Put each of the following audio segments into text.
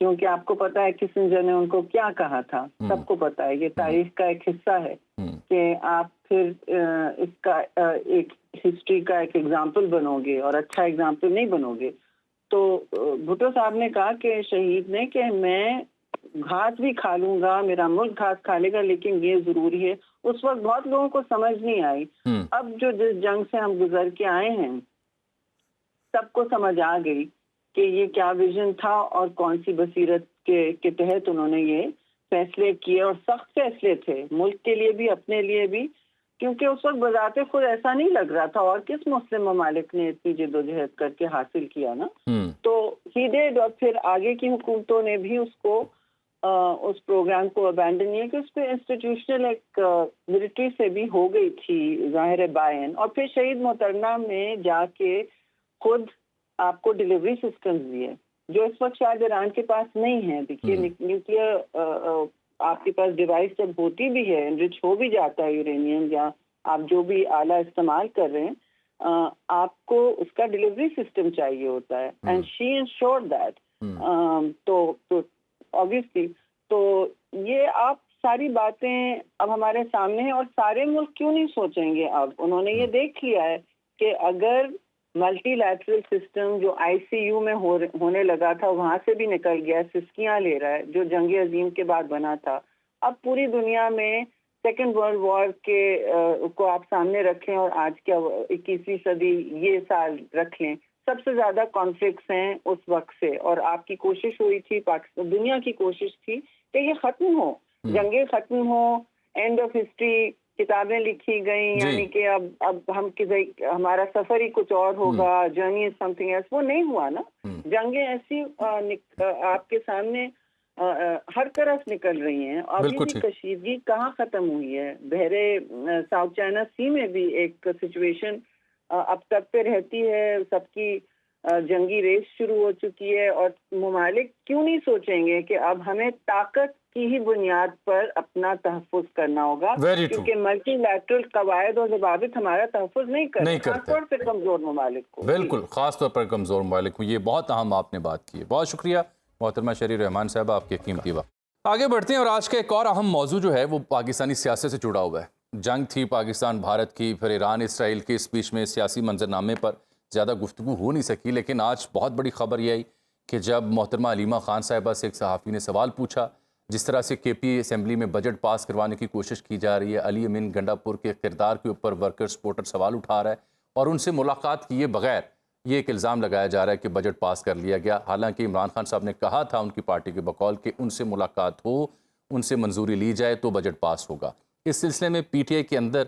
کیونکہ آپ کو پتا ہے کسنجر نے ان کو کیا کہا تھا، سب کو پتا ہے، یہ تاریخ کا ایک حصہ ہے کہ آپ پھر اس کا ایک ہسٹری کا ایک ایگزامپل بنو گے اور اچھا ایگزامپل نہیں بنو گے۔ تو بھٹو صاحب نے کہا کہ شہید نے کہ میں گھاس بھی کھا لوں گا، میرا ملک گھاس کھا لے گا، لیکن یہ ضروری ہے۔ اس وقت بہت لوگوں کو سمجھ نہیں آئی۔ اب جو جس جنگ سے ہم گزر کے آئے ہیں سب کو سمجھ آ گئی کہ یہ کیا ویژن تھا اور کون سی بصیرت کے تحت انہوں نے یہ فیصلے کیے، اور سخت فیصلے تھے ملک کے لیے بھی، اپنے لیے بھی، کیونکہ اس وقت بذات خود ایسا نہیں لگ رہا تھا، اور کس مسلم ممالک نے اتنی جدوجہد کر کے حاصل کیا نا۔ تو ہی ڈیڈ، اور پھر آگے کی حکومتوں نے بھی اس کو اس پروگرام کو ابینڈن کیا کہ اس پہ انسٹیٹیوشنل ایک ملٹری سے بھی ہو گئی تھی ظاہر بائن، اور پھر شہید محترمہ میں جا کے خود آپ کو ڈیلیوری سسٹمز دیے جو اس وقت شاید ایران کے پاس نہیں ہے۔ دیکھیے نیوکلیئر آپ کے پاس ڈیوائس جب ہوتی بھی ہے، انرچ ہو بھی جاتا ہے یورینیم یا آپ جو بھی آلہ استعمال کر رہے ہیں، آپ کو اس کا ڈیلیوری سسٹم چاہیے ہوتا ہے، اینڈ شی انشورڈ دیٹ۔ تو obviously تو یہ آپ ساری باتیں اب ہمارے سامنے ہیں، اور سارے ملک کیوں نہیں سوچیں گے؟ اب انہوں نے یہ دیکھ لیا ہے کہ اگر ملٹی لیٹرل سسٹم جو آئی سی یو میں ہونے لگا تھا وہاں سے بھی نکل گیا، سسکیاں لے رہا ہے جو جنگ عظیم کے بعد بنا تھا، اب پوری دنیا میں سیکنڈ ورلڈ وار کے کو آپ سامنے رکھیں اور آج کیا 21ویں صدی یہ سال رکھ لیں، سب سے زیادہ کانفلکٹس ہیں اس وقت سے، اور آپ کی کوشش ہوئی تھی، پاکستان دنیا کی کوشش تھی کہ یہ ختم ہو، جنگیں ختم ہو، اینڈ آف ہسٹری، کتابیں لکھی گئیں، یعنی کہ اب ہم ہمارا سفر ہی کچھ اور ہوگا، journey is something else, وہ نہیں ہوا نا۔ جنگیں ایسی آپ کے سامنے ہر طرف نکل رہی ہیں، اور ابھی کشیدگی کہاں ختم ہوئی ہے؟ بحرے ساؤتھ چائنا سی میں بھی ایک سچویشن اب تک پہ رہتی ہے، سب کی جنگی ریس شروع ہو چکی ہے، اور ممالک کیوں نہیں سوچیں گے کہ اب ہمیں طاقت کی ہی بنیاد پر اپنا تحفظ کرنا ہوگا، کیونکہ ملٹی لیٹرل قواعد اور ضوابط ہمارا تحفظ نہیں کرتے، خاص طور پہ کمزور ممالک کو۔ بالکل، خاص طور پر کمزور ممالک کو، یہ بہت اہم آپ نے بات کی ہے۔ بہت شکریہ محترمہ شریر رحمان صاحبہ، آپ کے قیمتی وقت۔ آگے بڑھتے ہیں، اور آج کا ایک اور اہم موضوع جو ہے وہ پاکستانی سیاست سے جڑا ہوا ہے۔ جنگ تھی پاکستان بھارت کی، پھر ایران اسرائیل کے اس بیچ میں سیاسی منظرنامے پر زیادہ گفتگو ہو نہیں سکی، لیکن آج بہت بڑی خبر یہ آئی کہ جب محترمہ علیمہ خان صاحبہ سے ایک صحافی نے سوال پوچھا، جس طرح سے کے پی اسمبلی میں بجٹ پاس کروانے کی کوشش کی جا رہی ہے، علی امین گنڈا پور کے کردار کے اوپر ورکر سپورٹر سوال اٹھا رہا ہے، اور ان سے ملاقات کیے بغیر یہ ایک الزام لگایا جا رہا ہے کہ بجٹ پاس کر لیا گیا، حالانکہ عمران خان صاحب نے کہا تھا ان کی پارٹی کے بقول کہ ان سے ملاقات ہو، ان سے منظوری لی جائے تو بجٹ پاس ہوگا۔ اس سلسلے میں پی ٹی آئی کے اندر،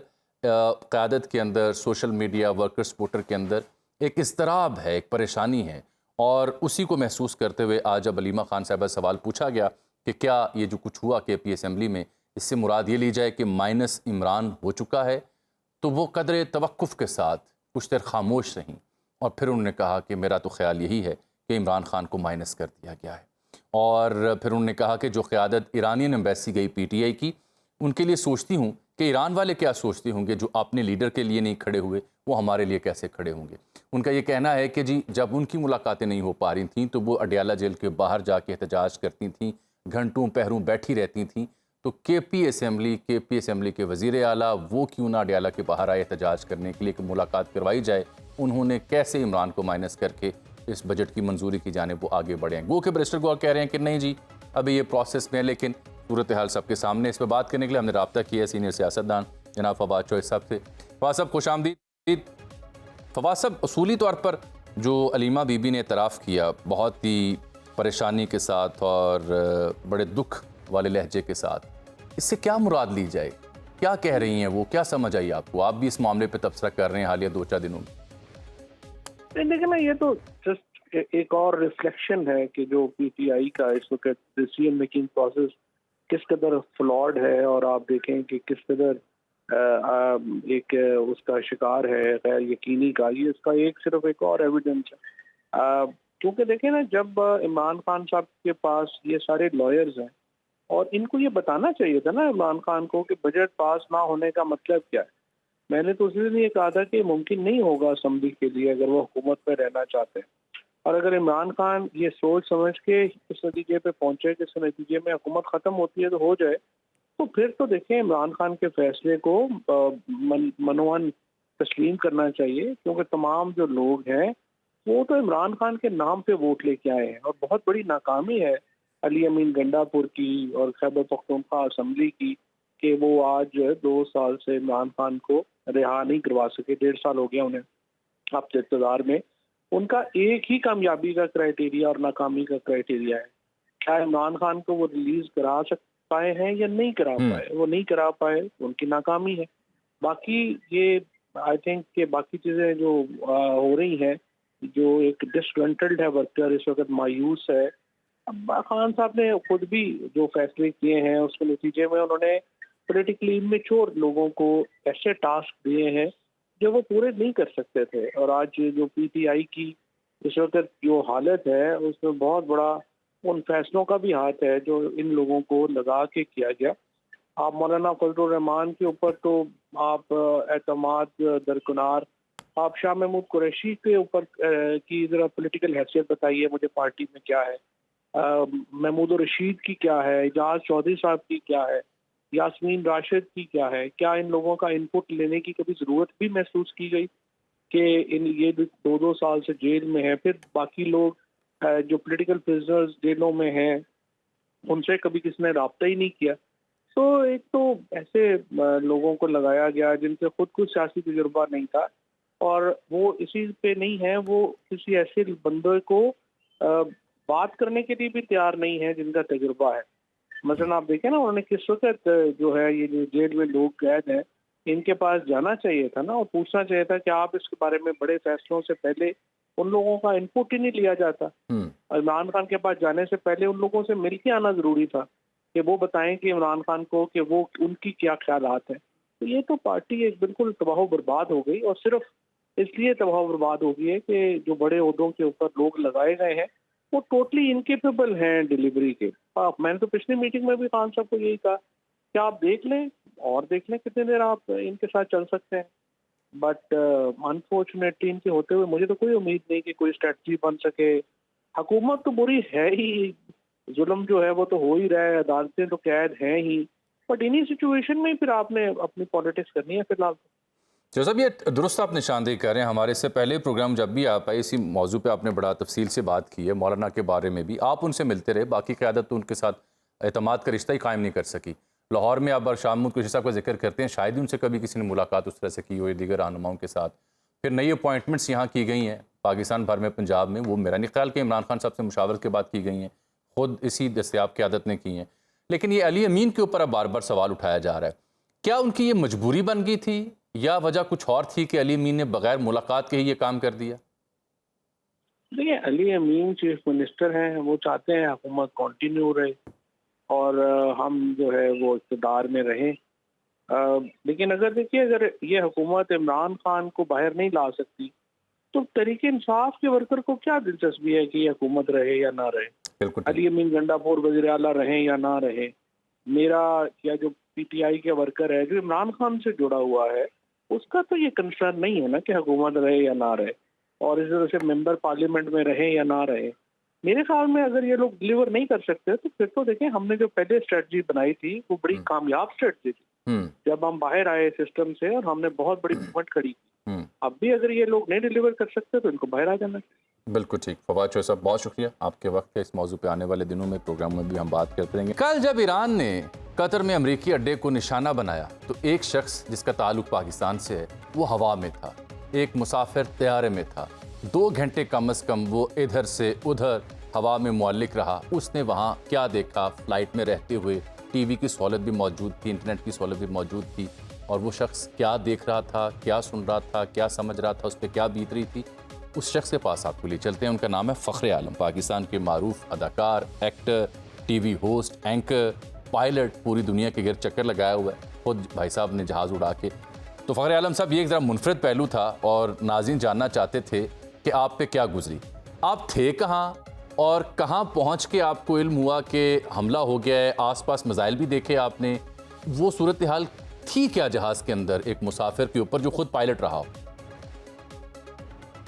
قیادت کے اندر، سوشل میڈیا، ورکر سپورٹر کے اندر ایک اضطراب ہے، ایک پریشانی ہے، اور اسی کو محسوس کرتے ہوئے آج اب علیمہ خان صاحبہ سوال پوچھا گیا کہ کیا یہ جو کچھ ہوا کے پی اسمبلی میں، اس سے مراد یہ لی جائے کہ مائنس عمران ہو چکا ہے؟ تو وہ قدر توقف کے ساتھ کچھ دیر خاموش رہیں، اور پھر انہوں نے کہا کہ میرا تو خیال یہی ہے کہ عمران خان کو مائنس کر دیا گیا ہے، اور پھر انہوں نے کہا کہ جو قیادت ایرانین ایمبیسی گئی پی ٹی آئی کی، ان کے لیے سوچتی ہوں کہ ایران والے کیا سوچتے ہوں گے، جو اپنے لیڈر کے لیے نہیں کھڑے ہوئے وہ ہمارے لیے کیسے کھڑے ہوں گے۔ ان کا یہ کہنا ہے کہ جی جب ان کی ملاقاتیں نہیں ہو پا رہی تھیں تو وہ اڈیالہ جیل کے باہر جا کے احتجاج کرتی تھیں، گھنٹوں پہروں بیٹھی رہتی تھیں، تو کے پی اسمبلی کے وزیر اعلیٰ وہ کیوں نہ اڈیالہ کے باہر آئے احتجاج کرنے کے لیے کہ ملاقات کروائی جائے؟ انہوں نے کیسے عمران کو مائنس کر کے اس بجٹ کی منظوری کی جانب وہ آگے بڑھے ہیں؟ گو کہ بریسٹر گوہر کہہ رہے ہیں کہ نہیں جی ابھی یہ پروسیس میں ہے، لیکن صورتحال سب کے سامنے۔ اس پہ بات کرنے کے لیے ہم نے رابطہ کیا ہے سینئر سیاستدان جناب فواد چوہے صاحب سے۔ فواد صاحب خوش آمدید۔ فواد صاحب، اصولی طور پر جو علیمہ بی بی نے اعتراف کیا بہت ہی پریشانی کے ساتھ اور بڑے دکھ والے لہجے کے ساتھ، اس سے کیا مراد لی جائے؟ کیا کہہ رہی ہیں وہ؟ کیا سمجھ آئی آپ کو؟ آپ بھی اس معاملے پہ تبصرہ کر رہے ہیں حالیہ 2-4 دنوں میں۔ لیکن یہ تو جسٹ ایک اور ریفلیکشن ہے کہ جو پی ٹی آئی کا اس وقت ڈیسیژن میکنگ پروسیس کس قدر فلاڈ ہے، اور آپ دیکھیں کہ کس قدر ایک اس کا شکار ہے غیر یقینی کا، یہ اس کا صرف ایک اور ایویڈنس ہے۔ کیونکہ دیکھیں نا، جب عمران خان صاحب کے پاس یہ سارے لائرز ہیں، اور ان کو یہ بتانا چاہیے تھا نا عمران خان کو کہ بجٹ پاس نہ ہونے کا مطلب کیا ہے۔ میں نے تو اس لیے یہ کہا تھا کہ ممکن نہیں ہوگا اسمبلی کے لیے اگر وہ حکومت میں رہنا چاہتے ہیں، اور اگر عمران خان یہ سوچ سمجھ کے اس نتیجے پہ پہنچے کہ اس نتیجے میں حکومت ختم ہوتی ہے تو ہو جائے، تو پھر تو دیکھیں عمران خان کے فیصلے کو منوان تسلیم کرنا چاہیے، کیونکہ تمام جو لوگ ہیں وہ تو عمران خان کے نام پہ ووٹ لے کے آئے ہیں، اور بہت بڑی ناکامی ہے علی امین گنڈا پور کی اور خیبر پختونخوا اسمبلی کی کہ وہ آج 2 سال سے عمران خان کو رہا نہیں کروا سکے۔ 1.5 سال ہو گیا انہیں اب اقتدار میں۔ ان کا ایک ہی کامیابی کا کرائیٹیریا اور ناکامی کا کرائیٹیریا ہے، کیا عمران خان کو وہ ریلیز کرا پائے ہیں یا نہیں کرا پائے۔ وہ نہیں کرا پائے، ان کی ناکامی ہے۔ باقی یہ آئی تھنک کہ باقی چیزیں جو ہو رہی ہیں، جو ایک ڈسگرنٹلڈ ہے ورکر، اس وقت مایوس ہے۔ اب خان صاحب نے خود بھی جو فیصلے کیے ہیں اس کے نتیجے میں انہوں نے پولیٹیکلی میچور لوگوں کو ایسے ٹاسک دیے ہیں جو وہ پورے نہیں کر سکتے تھے، اور آج جو پی ٹی آئی کی اس وقت جو حالت ہے اس میں بہت بڑا ان فیصلوں کا بھی ہاتھ ہے جو ان لوگوں کو لگا کے کیا گیا۔ آپ مولانا فضل الرحمان کے اوپر تو آپ اعتماد درکنار، آپ شاہ محمود قریشی کے اوپر کی ذرا پولیٹیکل حیثیت بتائیے مجھے، پارٹی میں کیا ہے، محمود الرشید کی کیا ہے، اعجاز چودھری صاحب کی کیا ہے، یاسمین راشد کی کیا ہے، کیا ان لوگوں کا ان پٹ لینے کی کبھی ضرورت بھی محسوس کی گئی کہ یہ 2 سال سے جیل میں ہیں؟ پھر باقی لوگ جو پولیٹیکل پرزنرز جیلوں میں ہیں ان سے کبھی کسی نے رابطہ ہی نہیں کیا۔ تو ایک تو ایسے لوگوں کو لگایا گیا جن سے خود کچھ سیاسی تجربہ نہیں تھا، اور وہ اسی پہ نہیں ہے، وہ کسی ایسے بندے کو بات کرنے کے لیے بھی تیار نہیں ہے جن کا تجربہ ہے۔ مثلا آپ دیکھیں نا، انہوں نے کس وقت جو ہے یہ جو جیل میں لوگ قید ہیں ان کے پاس جانا چاہیے تھا نا، اور پوچھنا چاہیے تھا کہ آپ اس کے بارے میں بڑے فیصلوں سے پہلے ان لوگوں کا ان پٹ ہی نہیں لیا جاتا۔ عمران خان کے پاس جانے سے پہلے ان لوگوں سے مل کے آنا ضروری تھا کہ وہ بتائیں کہ عمران خان کو کہ وہ ان کی کیا خیالات ہیں۔ تو یہ تو پارٹی ایک بالکل تباہ و برباد ہو گئی، اور صرف اس لیے تباہ و برباد ہو گئی ہے کہ جو بڑے عہدوں کے اوپر لوگ لگائے گئے ہیں وہ ٹوٹلی انکیپیبل ہیں ڈیلیوری کے۔ میں نے تو پچھلی میٹنگ میں بھی خان صاحب کو یہی کہا کہ آپ دیکھ لیں اور دیکھ لیں کتنے دیر آپ ان کے ساتھ چل سکتے ہیں، بٹ انفارچونیٹلی ان کے ہوتے ہوئے مجھے تو کوئی امید نہیں کہ کوئی اسٹریٹجی بن سکے۔ حکومت تو بری ہے ہی، ظلم جو ہے وہ تو ہو ہی رہا ہے، عدالتیں تو قید ہیں ہی، بٹ انہی سچویشن میں پھر آپ نے اپنی پالیٹکس کرنی ہے فی الحال۔ جیسا یہ درست آپ نشاندہی کر رہے ہیں، ہمارے سے پہلے پروگرام جب بھی آپ آئے اسی موضوع پہ آپ نے بڑا تفصیل سے بات کی ہے، مولانا کے بارے میں بھی آپ ان سے ملتے رہے، باقی قیادت تو ان کے ساتھ اعتماد کا رشتہ ہی قائم نہیں کر سکی۔ لاہور میں آپ شاہ محمود قریشی صاحب کا ذکر کرتے ہیں، شاید ہی ان سے کبھی کسی نے ملاقات اس طرح سے کی ہوئی دیگر رہنماؤں کے ساتھ۔ پھر نئی اپوائنٹمنٹس یہاں کی گئی ہیں پاکستان بھر میں، پنجاب میں، وہ میرا نہیں خیال کہ عمران خان صاحب سے مشاورت کے بعد کی گئی ہیں، خود اسی دستیاب قیادت نے کی ہیں۔ لیکن یہ علی امین کے اوپر اب بار بار سوال اٹھایا جا رہا ہے، کیا ان کی یہ مجبوری بن گئی تھی یا وجہ کچھ اور تھی کہ علی امین نے بغیر ملاقات کے ہی یہ کام کر دیا؟ دیکھیں، علی امین چیف منسٹر ہیں، وہ چاہتے ہیں حکومت کنٹینیو رہے اور ہم جو ہے وہ اقتدار میں رہیں، لیکن اگر یہ حکومت عمران خان کو باہر نہیں لا سکتی تو تحریک انصاف کے ورکر کو کیا دلچسپی ہے کہ یہ حکومت رہے یا نہ رہے؟ بالکل علی امین گنڈا پور وزیر اعلیٰ رہیں یا نہ رہیں، میرا یا جو پی ٹی آئی کے ورکر ہے جو عمران خان سے جڑا ہوا ہے اس کا تو یہ کنسرن نہیں ہے نا کہ حکومت رہے یا نہ رہے، اور اس طرح سے ممبر پارلیمنٹ میں رہیں یا نہ رہے۔ میرے خیال میں اگر یہ لوگ ڈیلیور نہیں کر سکتے تو پھر تو دیکھیں، ہم نے جو پہلے اسٹریٹجی بنائی تھی وہ بڑی کامیاب اسٹریٹجی تھی، جب ہم باہر آئے سسٹم سے اور ہم نے بہت بڑی موومنٹ کھڑی کی۔ اب بھی اگر یہ لوگ نہیں ڈیلیور کر سکتے تو ان کو باہر آ جانا چاہیے۔ بالکل ٹھیک۔ فواد چوہدری صاحب بہت شکریہ آپ کے وقت ہے، اس موضوع پہ آنے والے دنوں میں پروگرام میں بھی ہم بات کرتے رہیں گے۔ کل جب ایران نے قطر میں امریکی اڈے کو نشانہ بنایا تو ایک شخص جس کا تعلق پاکستان سے ہے وہ ہوا میں تھا، ایک مسافر طیارے میں تھا، 2 گھنٹے کم از کم وہ ادھر سے ادھر ہوا میں معلق رہا۔ اس نے وہاں کیا دیکھا؟ فلائٹ میں رہتے ہوئے ٹی وی کی سہولت بھی موجود تھی، انٹرنیٹ کی سہولت بھی موجود تھی، اور وہ شخص کیا دیکھ رہا تھا، کیا سن رہا تھا، کیا سمجھ رہا تھا، اس پہ کیا بیت رہی تھی، اس شخص کے پاس آپ کو لے چلتے ہیں۔ ان کا نام ہے فخر عالم، پاکستان کے معروف اداکار، actor, T V host, anchor, pilot, پوری دنیا کے گرد چکر لگایا ہوا ہے خود بھائی صاحب نے جہاز اڑا کے۔ تو فخر عالم صاحب، یہ ایک ذرا منفرد پہلو تھا اور ناظرین جاننا چاہتے تھے کہ آپ پہ کیا گزری، آپ تھے کہاں اور کہاں پہنچ کے آپ کو علم ہوا کہ حملہ ہو گیا ہے؟ آس پاس مزائل بھی دیکھے آپ نے، وہ صورتحال تھی کیا جہاز کے اندر ایک مسافر کے اوپر جو خود پائلٹ رہا ہو؟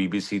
BBC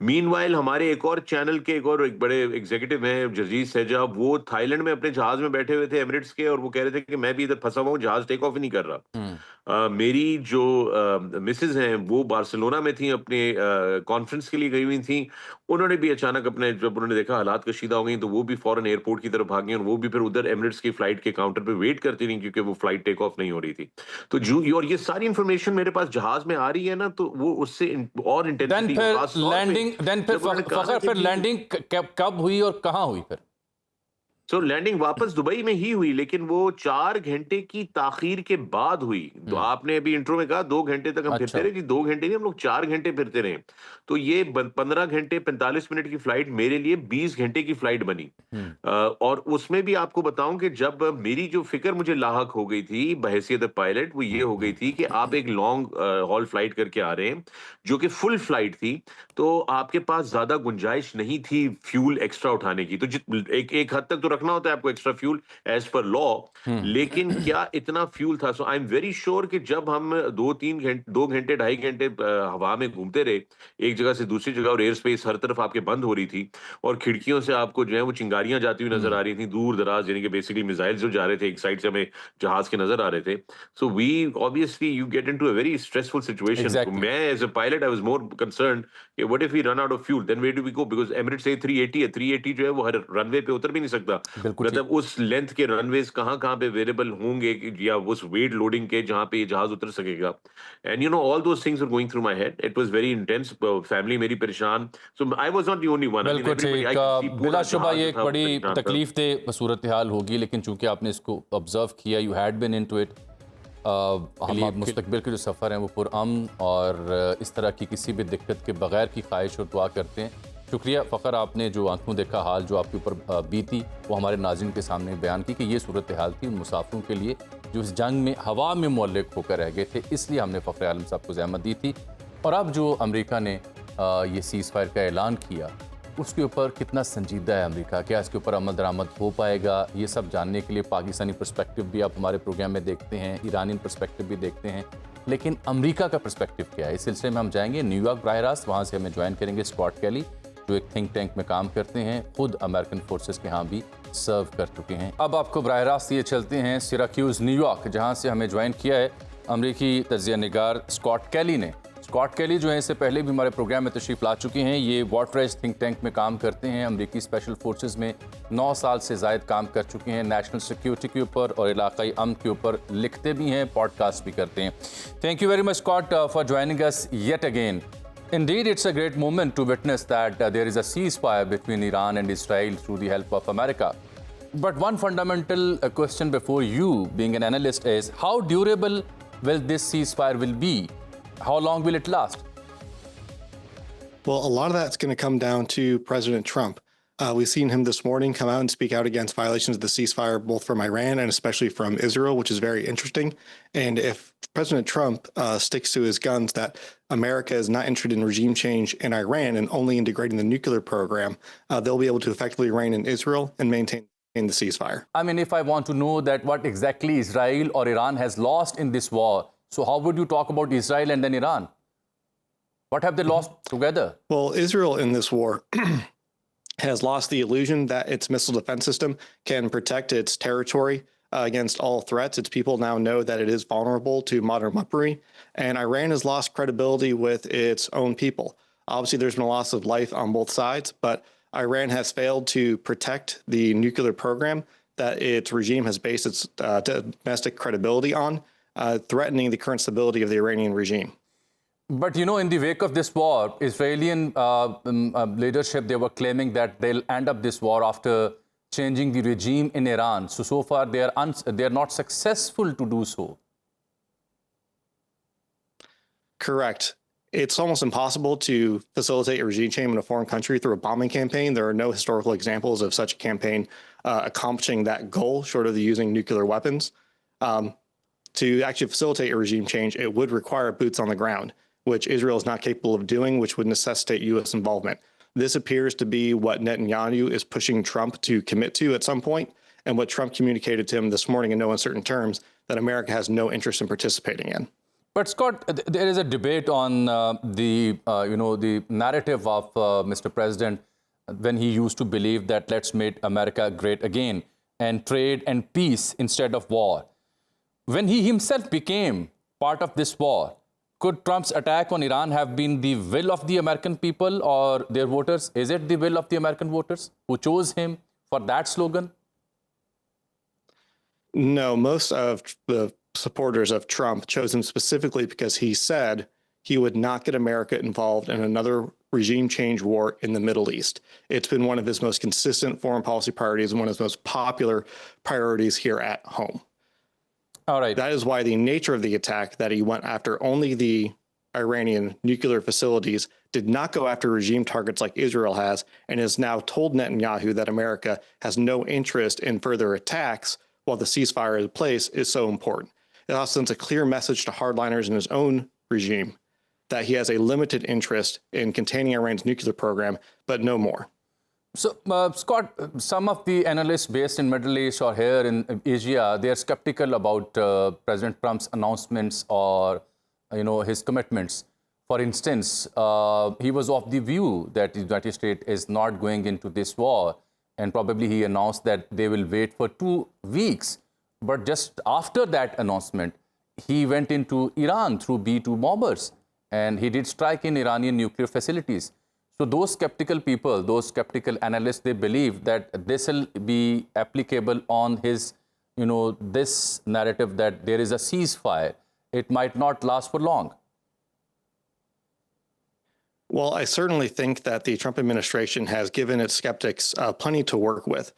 مین ہمارے ایک اور چینل کے ایک بڑے ایگزیکٹو ہیں جزیز سیجا، وہ تھائی لینڈ میں اپنے جہاز میں بیٹھے ہوئے تھے ایمریٹس کے، اور وہ کہہ رہے تھے کہ میں بھی ادھر پھنسا ہوا ہوں، جہاز ٹیک آف ہی نہیں کر رہا۔ میری جو مسز ہیں وہ بارسلونا میں تھیں، اپنے کانفرنس کے لیے گئی ہوئی تھیں، انہوں نے بھی اچانک اپنے جب انہوں نے دیکھا حالات کشیدہ ہو گئی تو وہ بھی فوراً ایئرپورٹ کی طرف بھاگی، اور وہ بھی پھر ادھر ایمریٹس کی فلائٹ کے کاؤنٹر پہ ویٹ کرتی رہی کیونکہ وہ فلائٹ ٹیک آف نہیں ہو رہی تھی۔ تو اور یہ ساری انفارمیشن میرے پاس جہاز میں آ رہی ہے نا، تو وہ اس سے اور انٹینسٹی خاص طور پہ پھر لینڈنگ کب ہوئی اور کہاں ہوئی پھر؟ سو لینڈنگ واپس دبئی میں ہی ہوئی، لیکن وہ 4 گھنٹے کی تاخیر کے بعد ہوئی۔ تو آپ نے ابھی انٹرو میں کہا 2 گھنٹے تک ہم پھرتے رہے، 2 گھنٹے نہیں، ہم لوگ 4 گھنٹے پھرتے رہے۔ تو یہ 15 گھنٹے 45 منٹ کی فلائٹ میرے لیے 20 گھنٹے کی فلائٹ بنی۔ اور اس میں بھی آپ کو بتاؤں کہ جب میری جو فکر مجھے لاحق ہو گئی تھی بحیثیت پائلٹ، وہ یہ ہو گئی تھی کہ آپ ایک لانگ ہال فلائٹ کر کے آ رہے ہیں جو کہ فل فلائٹ تھی، تو آپ کے پاس زیادہ گنجائش نہیں تھی فیول ایکسٹرا اٹھانے کی۔ تو ایک حد تک تو رکھنا ہوتا ہے آپ کو ایکسٹرا فیول ایز پر لا، لیکن کیا اتنا فیول تھا؟ سو آئی ایم ویری شیور کہ جب ہم 2 گھنٹے 2.5 گھنٹے ہوا میں گھومتے رہے ایک جگہ سے دوسری جگہ، اور ایئر اسپیس ہر طرف آپ کے بند ہو رہی تھی، اور کھڑکیوں سے آپ کو جو ہے وہ چنگاریاں جاتی ہوئی نظر آ رہی تھیں دور دراز، یعنی کہ بیسیکلی میزائل جو جا رہے تھے ایک سائڈ سے ہمیں جہاز کے نظر آ رہے تھے۔ سو وی obviously you get into a very stressful situation. میں as a pilot I was more concerned کہ what if we run out of fuel, then where do we go? Because Emirates سے 380 ہے، 380 جو ہے وہ ہر رن وے پہ اتر بھی نہیں سکتا، مطلب اس لینتھ کے رن ویز کہاں پہ اویلیبل ہوں گے یا اس ویٹ لوڈنگ کے جہاں پہ یہ جہاز اتر سکے گا۔ And you know all those things were going through my head. It was very intense. Family میری پریشان، so I was not the only one. بالکل ٹھیک، بلا شبہ یہ ایک بڑی تکلیف دہ صورتحال ہوگی، لیکن چونکہ آپ نے اس کو آبزرو کیا، you had been into it, ہم آپ مستقبل کے جو سفر ہیں وہ پرامن اور اس طرح کی کسی بھی دقت کے بغیر کی خواہش اور دعا کرتے ہیں۔ شکریہ فخر، آپ نے جو آنکھوں دیکھا حال جو آپ کے اوپر بیتی وہ ہمارے ناظرین کے سامنے بیان کی کہ یہ صورتحال تھی ان مسافروں کے لیے جو اس جنگ میں ہوا میں معلق ہو کر رہ گئے تھے، اس لیے ہم نے فخر عالم صاحب کو زحمت دی تھی۔ اور اب جو امریکہ نے یہ سیز فائر کا اعلان کیا، اس کے اوپر کتنا سنجیدہ ہے امریکہ، کیا اس کے اوپر عمل درآمد ہو پائے گا، یہ سب جاننے کے لیے پاکستانی پرسپیکٹو بھی آپ ہمارے پروگرام میں دیکھتے ہیں، ایرانی پرسپیکٹو بھی دیکھتے ہیں، لیکن امریکہ کا پرسپیکٹو کیا ہے، اس سلسلے میں ہم جائیں گے نیو یارک براہ راست، وہاں سے ہمیں جوائن کریں گے اسکاٹ کیلی جو ایک تھنک ٹینک میں کام کرتے ہیں، خود امریکن فورسز کے ہاں بھی سرو کر چکے ہیں۔ اب آپ کو براہ راست یہ چلتے ہیں سیراکیوز نیو یارک، جہاں سے ہمیں جوائن کیا ہے امریکی تجزیہ نگار اسکاٹ کیلی نے۔ اسکاٹ کیلی جو ہیں اس سے پہلے بھی ہمارے پروگرام میں تشریف لا چکے ہیں، یہ واٹریج تھنک ٹینک میں کام کرتے ہیں، امریکی اسپیشل فورسز میں 9 سال سے زائد کام کر چکے ہیں، نیشنل سیکیورٹی کے اوپر اور علاقائی امن کے اوپر لکھتے بھی ہیں، پوڈ کاسٹ بھی کرتے ہیں۔ Thank you very much Scott for joining us yet again. Indeed, it's a great moment to witness that there is a ceasefire between Iran and Israel through the help of America. But one fundamental question before you, being an analyst, is how durable will this ceasefire will be? How long will it last? Well, a lot of that's going to come down to President Trump. We've seen him this morning come out and speak out against violations of the ceasefire, both from Iran and especially from Israel, which is very interesting. And if President Trump sticks to his guns that America is not interested in regime change in Iran and only integrating the nuclear program, they'll be able to effectively reign in Israel and maintain the ceasefire. I mean, if I want to know that what exactly Israel or Iran has lost in this war, so how would you talk about Israel and then Iran? What have they lost together? Well, Israel in this war has lost the illusion that its missile defense system can protect its territory against all threats. Its people now know that it is vulnerable to modern weaponry. And Iran has lost credibility with its own people. Obviously, there's been a loss of life on both sides, but Iran has failed to protect the nuclear program that its regime has based its domestic credibility on, threatening the current stability of the Iranian regime. But you know, in the wake of this war, Israeli leadership, they were claiming that they'll end up this war after changing the regime in Iran. So far they are not successful to do so. Correct. It's almost impossible to facilitate a regime change in a foreign country through a bombing campaign. There are no historical examples of such a campaign accomplishing that goal, short of using nuclear weapons. To actually facilitate a regime change, it would require boots on the ground, which Israel is not capable of doing, which would necessitate U.S. involvement. This appears to be what Netanyahu is pushing Trump to commit to at some point, and what Trump communicated to him this morning in no uncertain terms that America has no interest in participating in. But Scott, there is a debate on the narrative of Mr. President when he used to believe that let's make America great again and trade and peace instead of war. When he himself became part of this war, could Trump's attack on Iran have been the will of the American people or their voters? Is it the will of the American voters who chose him for that slogan? No, most of the supporters of Trump chose him specifically because he said he would not get America involved in another regime change war in the Middle East. It's been one of his most consistent foreign policy priorities and one of his most popular priorities here at home. All right. That is why the nature of the attack, that he went after only the Iranian nuclear facilities, did not go after regime targets like Israel has, and has now told Netanyahu that America has no interest in further attacks while the ceasefire is in place, is so important. It also sends a clear message to hardliners in his own regime that he has a limited interest in containing Iran's nuclear program, but no more. So, Scott, some of the analysts based in Middle East or here in Asia, they are skeptical about President Trump's announcements or, his commitments. For instance, he was of the view that the United States is not going into this war, and probably he announced that they will wait for 2 weeks. But just after that announcement, he went into Iran through B-2 bombers, and he did strike in Iranian nuclear facilities. So those skeptical people, those skeptical analysts, they believe that this will be applicable on his, this narrative that there is a ceasefire. It might not last for long. Well, I certainly think that the Trump administration has given its skeptics plenty to work with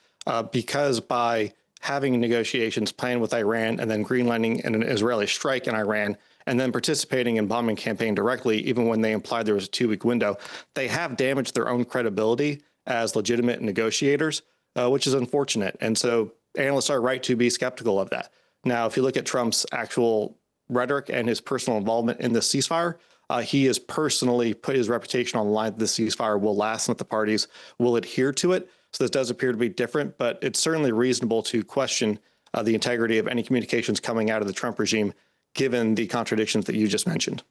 because by having negotiations planned with Iran and then greenlighting an Israeli strike in Iran and then participating in bombing campaign directly, even when they implied there was a 2-week window, they have damaged their own credibility as legitimate negotiators, which is unfortunate. And so analysts are right to be skeptical of that. Now, if you look at Trump's actual rhetoric and his personal involvement in the ceasefire, he has personally put his reputation on the line that the ceasefire will last and that the parties will adhere to it. So this does appear to be different, but it's certainly reasonable to question the integrity of any communications coming out of the Trump regime, given the contradictions that you just mentioned.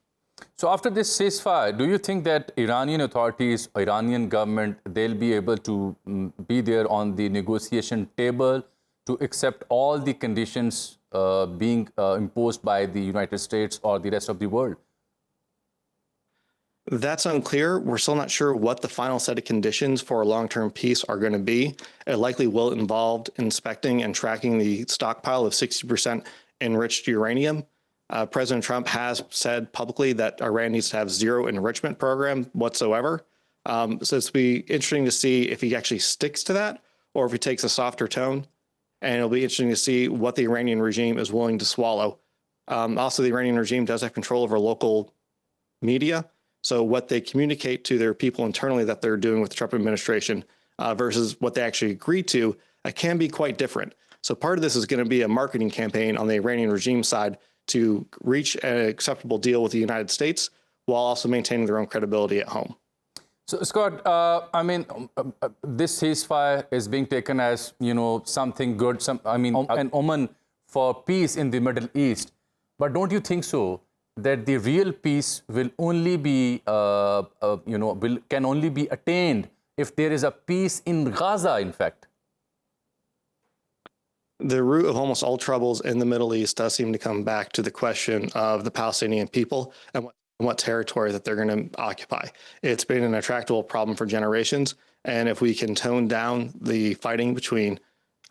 So after this ceasefire, do you think that Iranian authorities, Iranian government, they'll be able to be there on the negotiation table to accept all the conditions being imposed by the United States or the rest of the world? That's unclear. We're still not sure what the final set of conditions for long-term peace are going to be. It likely will involve inspecting and tracking the stockpile of 60% enriched uranium. President Trump has said publicly that Iran needs to have zero enrichment program whatsoever. So it's be interesting to see if he actually sticks to that or if he takes a softer tone. And it'll be interesting to see what the Iranian regime is willing to swallow. Also, the Iranian regime does have control over local media. So what they communicate to their people internally that they're doing with the Trump administration versus what they actually agree to can be quite different. So part of this is going to be a marketing campaign on the Iranian regime side to reach an acceptable deal with the United States while also maintaining their own credibility at home. So, Scott, this ceasefire is being taken as, something good, an omen for peace in the Middle East. But don't you think so that the real peace will only be, can only be attained if there is a peace in Gaza, in fact? The root of almost all troubles in the Middle East does seem to come back to the question of the Palestinian people and what territory that they're going to occupy. It's been an intractable problem for generations. And if we can tone down the fighting between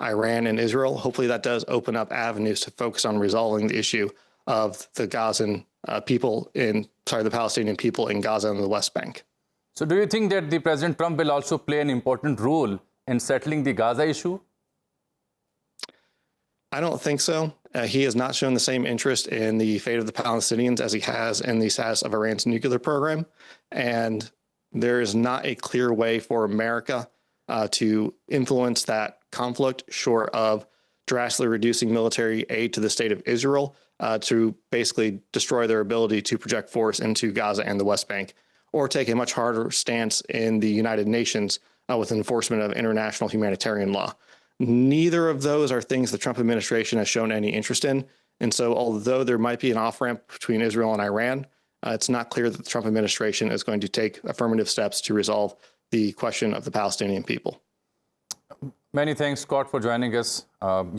Iran and Israel, hopefully that does open up avenues to focus on resolving the issue of the Gazan the Palestinian people in Gaza and the West Bank. So do you think that the President Trump will also play an important role in settling the Gaza issue? I don't think so. He has not shown the same interest in the fate of the Palestinians as he has in the status of Iran's nuclear program. And there is not a clear way for America to influence that conflict short of drastically reducing military aid to the state of Israel to basically destroy their ability to project force into Gaza and the West Bank, or take a much harder stance in the United Nations with enforcement of international humanitarian law. Neither of those are things the Trump administration has shown any interest in. And so although there might be an off-ramp between Israel and Iran, it's not clear that the Trump administration is going to take affirmative steps to resolve the question of the Palestinian people. Many thanks, Scott, for joining us.